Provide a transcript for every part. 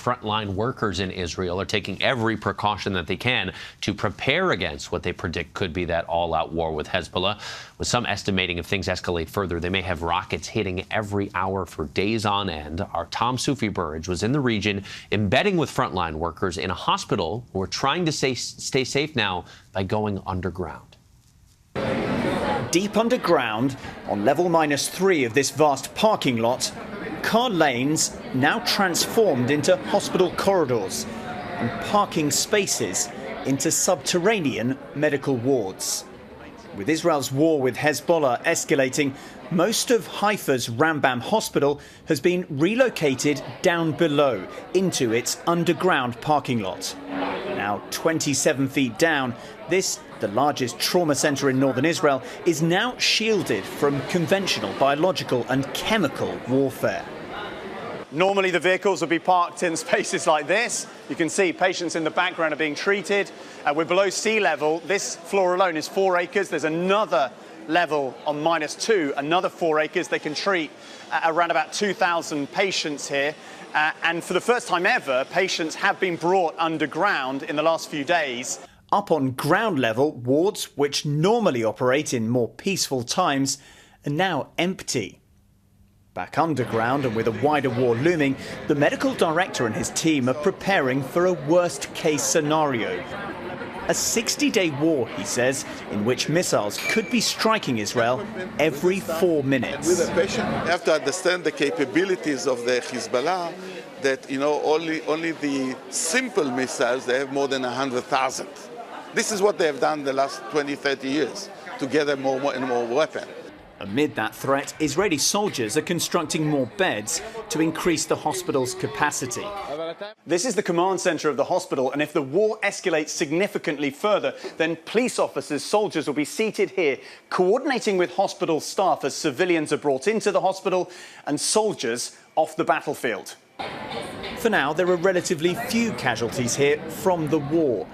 frontline workers in Israel are taking every precaution that they can to prepare against what they predict could be that all-out war with Hezbollah. With some estimating if things escalate further, they may have rockets hitting every hour for days on end. Our Tom Soufi Burridge was in the region, embedding with frontline workers in a hospital who are trying to stay safe now by going underground. Deep underground, on level -3 of this vast parking lot, car lanes now transformed into hospital corridors and parking spaces into subterranean medical wards. With Israel's war with Hezbollah escalating, most of Haifa's Rambam hospital has been relocated down below into its underground parking lot. Now 27 feet down, this, the largest trauma centre in northern Israel, is now shielded from conventional biological and chemical warfare. Normally the vehicles would be parked in spaces like this. You can see patients in the background are being treated. We're below sea level. This floor alone is 4 acres. There's another level on -2, another 4 acres. They can treat around about 2,000 patients here. And for the first time ever, patients have been brought underground in the last few days. Up on ground level, wards which normally operate in more peaceful times are now empty. Back underground and with a wider war looming, the medical director and his team are preparing for a worst-case scenario. A 60-day war, he says, in which missiles could be striking Israel every 4 minutes. With a patient, you have to understand the capabilities of the Hezbollah, that, only the simple missiles, they have more than 100,000. This is what they have done the last 20, 30 years, to gather more and more weapons. Amid that threat, Israeli soldiers are constructing more beds to increase the hospital's capacity. This is the command centre of the hospital, and if the war escalates significantly further, then police officers, soldiers will be seated here, coordinating with hospital staff as civilians are brought into the hospital and soldiers off the battlefield. For now, there are relatively few casualties here from the war.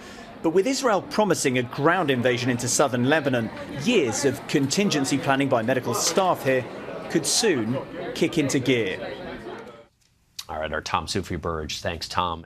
But with Israel promising a ground invasion into southern Lebanon, years of contingency planning by medical staff here could soon kick into gear. All right, our Tom Soufi Burridge. Thanks, Tom.